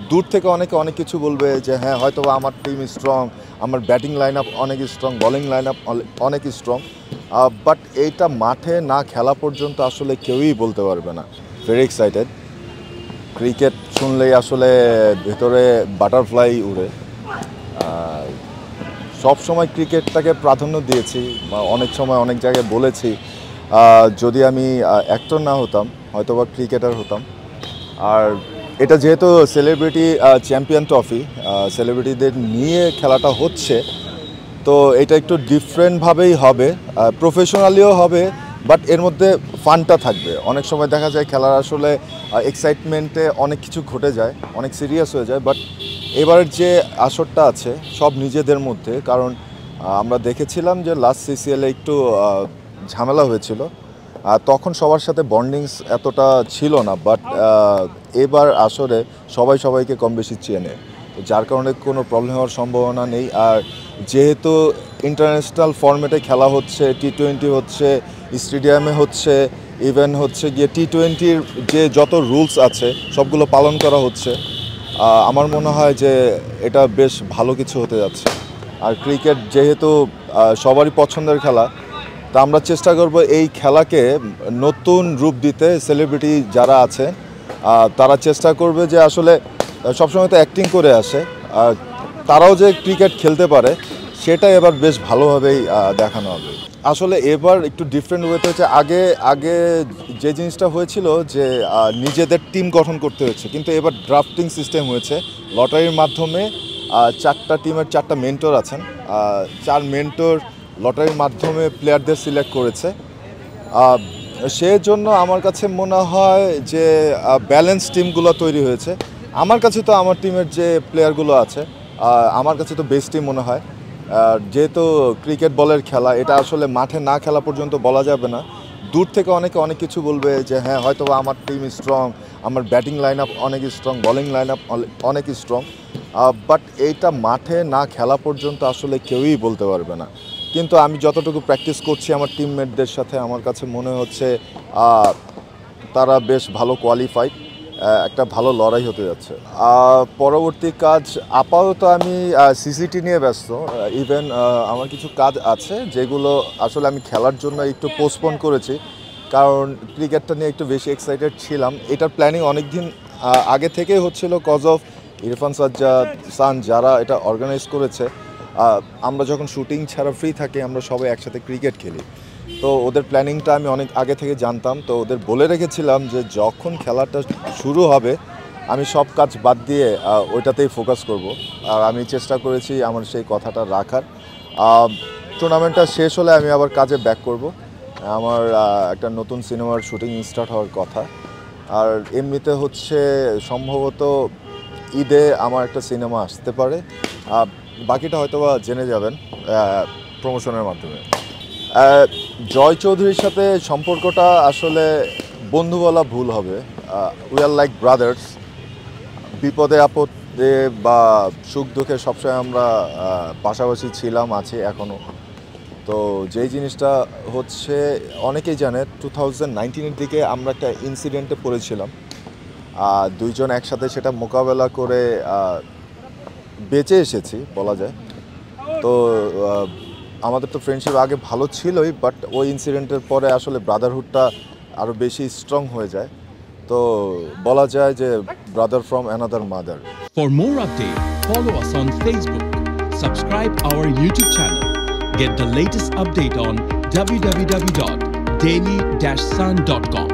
দূর থেকে অনেকে অনেক কিছু বলবে যে হ্যাঁ হয়তো আমার টিম স্ট্রং, আমার ব্যাটিং লাইন আপ অনেক স্ট্রং, বোলিং লাইন আপ অনেক স্ট্রং, বাট এইটা মাঠে না খেলা পর্যন্ত আসলে কেউই বলতে পারবে না। Very excited. ক্রিকেট শুনলেই আসলে ভেতরে বাটারফ্লাই উড়ে। সব সময় ক্রিকেটটাকে প্রাধান্য দিয়েছি, অনেক সময় অনেক জায়গায় বলেছি যদি আমি অ্যাক্টর না হতাম হয়তোবা ক্রিকেটার হতাম। আর এটা যেহেতু সেলিব্রিটি চ্যাম্পিয়ন ট্রফি, সেলিব্রিটিদের নিয়ে খেলাটা হচ্ছে, তো এটা একটু ডিফারেন্টভাবেই হবে, প্রফেশনালিও হবে, বাট এর মধ্যে ফানটা থাকবে। অনেক সময় দেখা যায় খেলার আসলে এক্সাইটমেন্টে অনেক কিছু ঘটে যায়, অনেক সিরিয়াস হয়ে যায়, বাট এবারের যে আসরটা আছে সব নিজেদের মধ্যে। কারণ আমরা দেখেছিলাম যে লাস্ট সিসিএলে একটু ঝামেলা হয়েছিল, তখন সবার সাথে বন্ডিংস এতটা ছিল না, বাট এবার আসরে সবাই সবাইকে কম বেশি চেনে, যার কারণে কোনো প্রবলেম হওয়ার সম্ভাবনা নেই। আর যেহেতু ইন্টারন্যাশনাল ফরম্যাটে খেলা হচ্ছে, টি-20 হচ্ছে, স্টেডিয়ামে হচ্ছে, ইভেন হচ্ছে গিয়ে টি-20-র যে যত রুলস আছে সবগুলো পালন করা হচ্ছে, আমার মনে হয় যে এটা বেশ ভালো কিছু হতে যাচ্ছে। আর ক্রিকেট যেহেতু সবারই পছন্দের খেলা, তা আমরা চেষ্টা করব এই খেলাকে নতুন রূপ দিতে। সেলিব্রিটি যারা আছে তারা চেষ্টা করবে যে আসলে সবসময় তো অ্যাক্টিং করে আসে, তারাও যে ক্রিকেট খেলতে পারে সেটা এবার বেশ ভালোভাবেই দেখানো হবে। আসলে এবার একটু ডিফারেন্ট ওয়েতে হচ্ছে, আগে যে জিনিসটা হয়েছিল যে নিজেদের টিম গঠন করতে হচ্ছে, কিন্তু এবার ড্রাফটিং সিস্টেম হয়েছে। লটারির মাধ্যমে 4টা টিমের 4টা মেন্টর আছেন, 4 মেন্টর লটারির মাধ্যমে প্লেয়ারদের সিলেক্ট করেছে। সেজন্য আমার কাছে মনে হয় যে ব্যালেন্স টিমগুলো তৈরি হয়েছে। আমার কাছে তো আমার টিমের যে প্লেয়ারগুলো আছে আমার কাছে তো বেস্ট টিম মনে হয়। যেহেতু ক্রিকেট বলের খেলা, এটা আসলে মাঠে না খেলা পর্যন্ত বলা যাবে না। দূর থেকে অনেকে অনেক কিছু বলবে যে হ্যাঁ হয়তো আমার টিম স্ট্রং, আমার ব্যাটিং লাইন আপ অনেক স্ট্রং, বোলিং লাইন আপ অনেক স্ট্রং, বাট এইটা মাঠে না খেলা পর্যন্ত আসলে কেউই বলতে পারবে না। কিন্তু আমি যতটুকু প্র্যাকটিস করছি আমার টিমমেটদের সাথে, আমার কাছে মনে হচ্ছে তারা বেশ ভালো কোয়ালিফাইড, একটা ভালো লড়াই হতে যাচ্ছে। পরবর্তী কাজ আপাতত আমি সিসিটি নিয়ে ব্যস্ত। ইভেন আমার কিছু কাজ আছে যেগুলো আসলে আমি খেলার জন্য একটু পোস্টপোন করেছি, কারণ ক্রিকেটটা নিয়ে একটু বেশি এক্সাইটেড ছিলাম। এটার প্ল্যানিং অনেক দিন আগে থেকেই হচ্ছিল, কজ অফ ইরফান সাজ্জাদ, সান যারা এটা অর্গানাইজ করেছে। আমরা যখন শুটিং ছাড়া ফ্রি থাকি আমরা সবাই একসাথে ক্রিকেট খেলি, তো ওদের প্ল্যানিংটা আমি অনেক আগে থেকে জানতাম। তো ওদের বলে রেখেছিলাম যে যখন খেলাটা শুরু হবে আমি সব কাজ বাদ দিয়ে ওইটাতেই ফোকাস করব। আর আমি চেষ্টা করেছি আমার সেই কথাটা রাখার। টুর্নামেন্টটা শেষ হলে আমি আবার কাজে ব্যাক করব। আমার একটা নতুন সিনেমার শুটিং স্টার্ট হওয়ার কথা। আর এমনিতে হচ্ছে সম্ভবত ঈদে আমার একটা সিনেমা আসতে পারে, বাকিটা হয়তো বা জেনে যাবেন প্রমোশনের মাধ্যমে। জয় চৌধুরীর সাথে সম্পর্কটা আসলে বন্ধু বলা ভুল হবে। We are like brothers. বিপদে আপদে বা সুখ দুঃখে সবসময় আমরা পাশাপাশি ছিলাম, আছি এখনও। তো যেই জিনিসটা হচ্ছে অনেকেই জানে 2019-এর দিকে আমরা একটা ইনসিডেন্টে পড়েছিলাম, দুইজন একসাথে সেটা মোকাবেলা করে বেঁচে এসেছি বলা যায়। তো আমাদের তো ফ্রেন্ডশিপ আগে ভালো ছিলই, বাট ওই ইনসিডেন্টের পরে আসলে ব্রাদারহুডটা আরও বেশি স্ট্রং হয়ে যায়। তো বলা যায় যে brother from another mother. For more updates, follow us on Facebook, subscribe our YouTube channel, get the latest update on www.daily-sun.com.